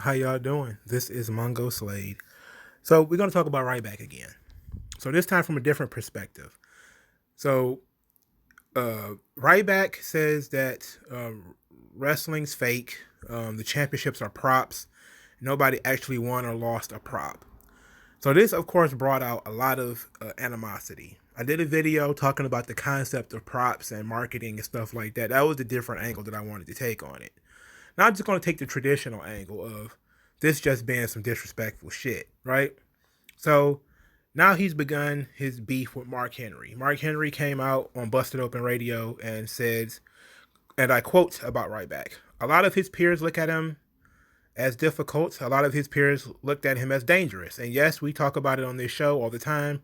How y'all doing? This is MongoSlade. So we're going to talk about Ryback again. So this time from a different perspective. So Ryback says that wrestling's fake. The championships are props. Nobody actually won or lost a prop. So this, of course, brought out a lot of animosity. I did a video talking about the concept of props and marketing and stuff like that. That was the different angle that I wanted to take on it. Now I'm just going to take the traditional angle of this just being some disrespectful shit, right? So now he's begun his beef with Mark Henry. Mark Henry came out on Busted Open Radio and says, and I quote about Ryback, a lot of his peers look at him as difficult. A lot of his peers looked at him as dangerous. And yes, we talk about it on this show all the time,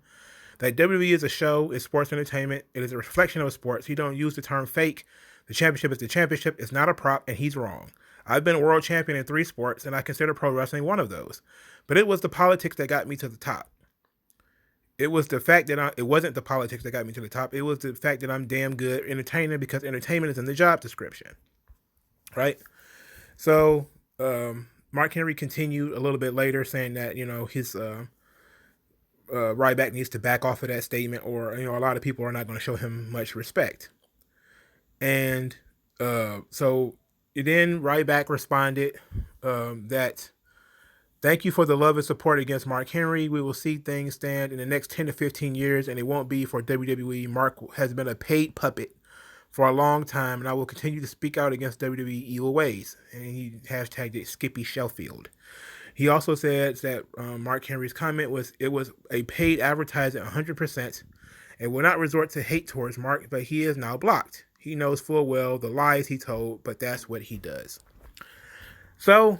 that WWE is a show, it's sports entertainment, it is a reflection of sports. He don't use the term fake. The championship is the championship. It's not a prop, and he's wrong. I've been a world champion in 3 sports, and I consider pro wrestling one of those. But it was the politics that got me to the top. It was the fact that it wasn't the politics that got me to the top. It was the fact that I'm damn good entertainer, because entertainment is in the job description, right? So Mark Henry continued a little bit later saying that, his Ryback needs to back off of that statement, or, a lot of people are not going to show him much respect. And so then Ryback responded that, thank you for the love and support against Mark Henry. We will see things stand in the next 10 to 15 years, and it won't be for WWE. Mark has been a paid puppet for a long time, and I will continue to speak out against WWE evil ways. And he hashtagged it Skippy Sheffield. He also said that Mark Henry's comment was, it was a paid advertising 100%, and will not resort to hate towards Mark, but he is now blocked. He knows full well the lies he told, but that's what he does. So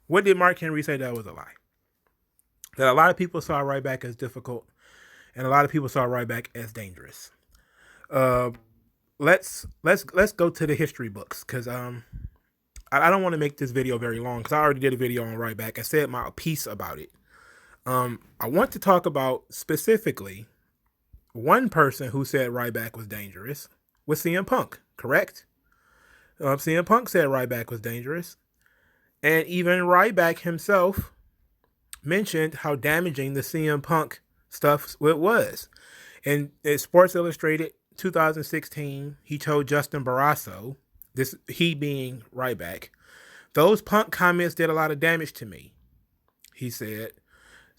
what did Mark Henry say that was a lie? That a lot of people saw Ryback as difficult, and a lot of people saw Ryback as dangerous. Let's go to the history books, because I don't want to make this video very long, because I already did a video on Ryback. I said my piece about it. I want to talk about specifically one person who said Ryback was dangerous was CM Punk, correct? CM Punk said Ryback was dangerous. And even Ryback himself mentioned how damaging the CM Punk stuff it was. In Sports Illustrated 2016, he told Justin Barrasso, he being Ryback, those Punk comments did a lot of damage to me. He said,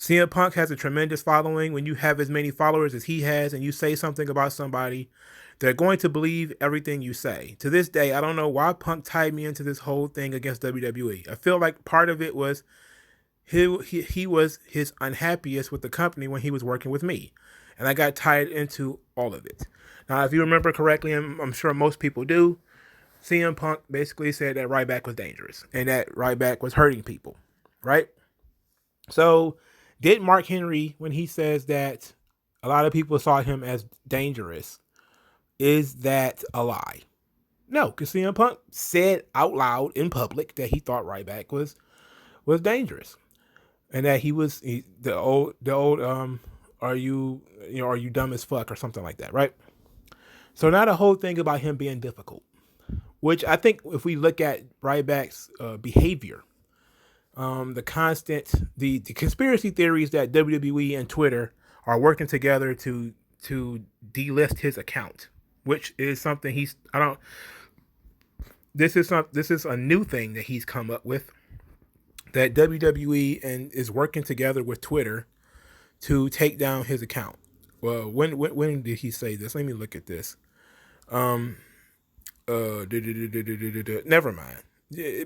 CM Punk has a tremendous following. When you have as many followers as he has and you say something about somebody, they're going to believe everything you say. To this day, I don't know why Punk tied me into this whole thing against WWE. I feel like part of it was he was his unhappiest with the company when he was working with me. And I got tied into all of it. Now, if you remember correctly, and I'm sure most people do, CM Punk basically said that Ryback was dangerous and that Ryback was hurting people, right? So did Mark Henry, when he says that a lot of people saw him as dangerous, is that a lie? No, because CM Punk said out loud in public that he thought Ryback was dangerous, and that he was the old are you dumb as fuck or something like that, right? So now the whole thing about him being difficult, which I think if we look at Ryback's behavior, the conspiracy theories that WWE and Twitter are working together to delist his account, which is something this is a new thing that he's come up with, that WWE and is working together with Twitter to take down his account. Well, when did he say this? Let me look at this. Never mind.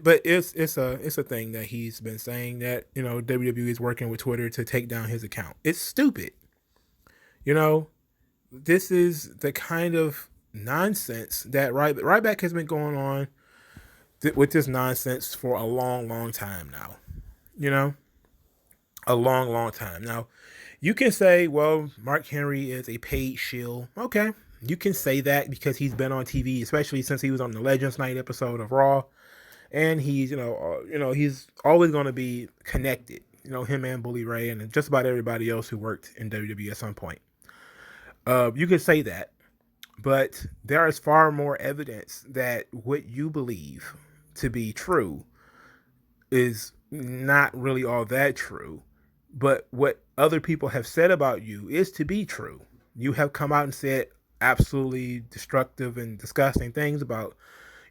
But it's a thing that he's been saying, that WWE is working with Twitter to take down his account. It's stupid. This is the kind of nonsense that Ryback has been going on with this nonsense for a long time now. A long time. Now, you can say, well, Mark Henry is a paid shill. Okay, you can say that because he's been on TV, especially since he was on the Legends Night episode of Raw. And he's, he's always going to be connected, him and Bully Ray and just about everybody else who worked in WWE at some point. You could say that, but there is far more evidence that what you believe to be true is not really all that true. But what other people have said about you is to be true. You have come out and said absolutely destructive and disgusting things about,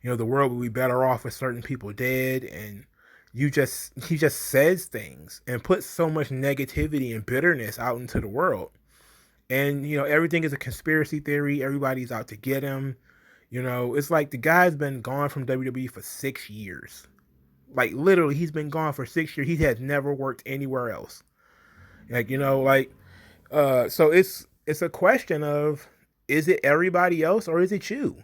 the world would be better off with certain people dead, and he just says things and puts so much negativity and bitterness out into the world. And everything is a conspiracy theory. Everybody's out to get him. It's like the guy's been gone from WWE for 6 years. Like literally, he's been gone for 6 years. He has never worked anywhere else. So it's a question of, is it everybody else or is it you?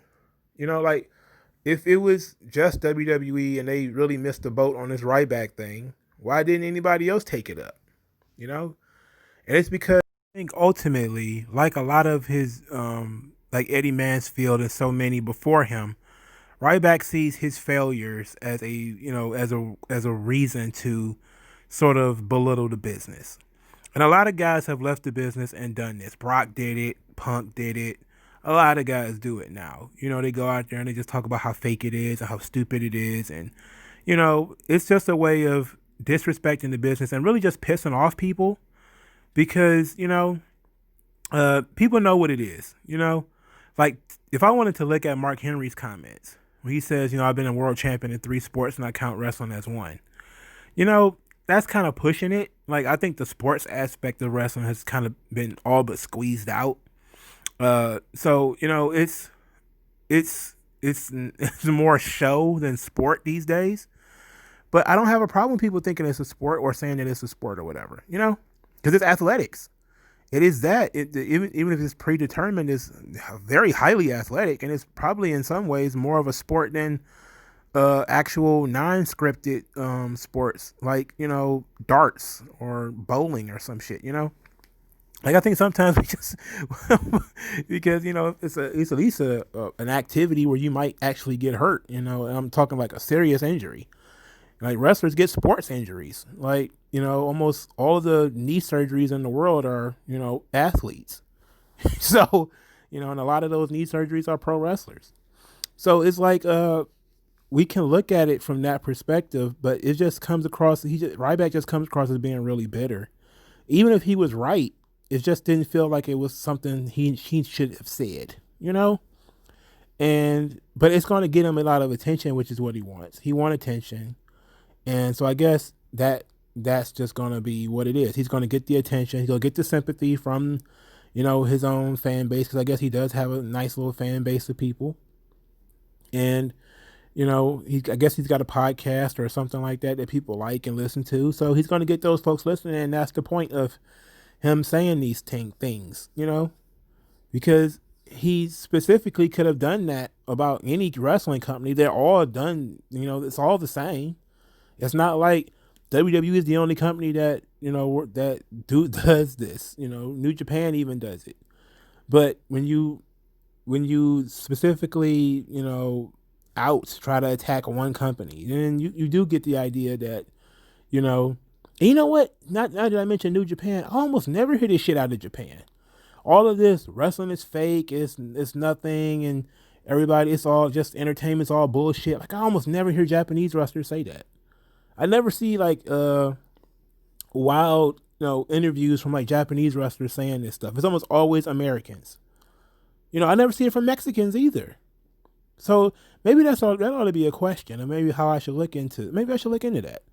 If it was just WWE and they really missed the boat on this Ryback thing, why didn't anybody else take it up? And it's because I think ultimately, like a lot of his, like Eddie Mansfield and so many before him, Ryback sees his failures as a reason to sort of belittle the business. And a lot of guys have left the business and done this. Brock did it. Punk did it. A lot of guys do it now. They go out there and they just talk about how fake it is and how stupid it is. And, it's just a way of disrespecting the business and really just pissing off people because, people know what it is. Like if I wanted to look at Mark Henry's comments, when he says, I've been a world champion in 3 sports and I count wrestling as one, that's kind of pushing it. Like, I think the sports aspect of wrestling has kind of been all but squeezed out. So it's more show than sport these days. But I don't have a problem with people thinking it's a sport or saying that it's a sport or whatever, because it's athletics. It is that. Even if it's predetermined, it's very highly athletic, and it's probably in some ways more of a sport than actual non-scripted sports like darts or bowling or some shit. Like I think sometimes we just because it's at least an activity where you might actually get hurt. And I'm talking like a serious injury. Like wrestlers get sports injuries. Like almost all of the knee surgeries in the world are athletes. So and a lot of those knee surgeries are pro wrestlers. So it's like we can look at it from that perspective, but it just comes across. Ryback just comes across as being really bitter. Even if he was right, it just didn't feel like it was something he should have said, but it's going to get him a lot of attention, which is what he wants. He wants attention, and so I guess that's just going to be what it is. He's going to get the attention. He'll get the sympathy from, his own fan base, because I guess he does have a nice little fan base of people, and. I guess he's got a podcast or something like that people like and listen to. So he's going to get those folks listening. And that's the point of him saying these things, because he specifically could have done that about any wrestling company. They're all done. It's all the same. It's not like WWE is the only company that, does this. New Japan even does it. But when you specifically, try to attack one company, then you do get the idea that, and you know what? Not that I mentioned New Japan, I almost never hear this shit out of Japan. All of this wrestling is fake, it's nothing, and everybody, it's all just entertainment, it's all bullshit. Like I almost never hear Japanese wrestlers say that. I never see like wild interviews from like Japanese wrestlers saying this stuff. It's almost always Americans. I never see it from Mexicans either. So maybe that ought to be a question, and maybe how I should look into. Maybe I should look into that.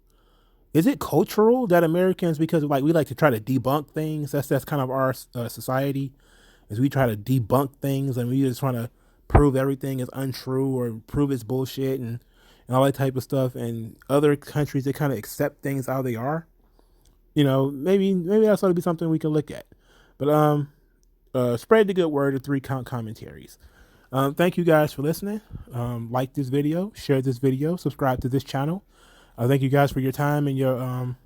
Is it cultural that Americans, because like we like to try to debunk things? That's kind of our society, is we try to debunk things and we just trying to prove everything is untrue or prove it's bullshit and all that type of stuff. And other countries, they kind of accept things how they are. Maybe that's ought to be something we can look at. But spread the good word of 3 Count Commentaries. Thank you guys for listening. Like this video, share this video, subscribe to this channel. Thank you guys for your time and your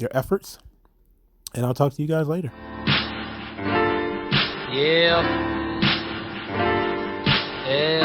efforts. And I'll talk to you guys later. Yeah. Yeah.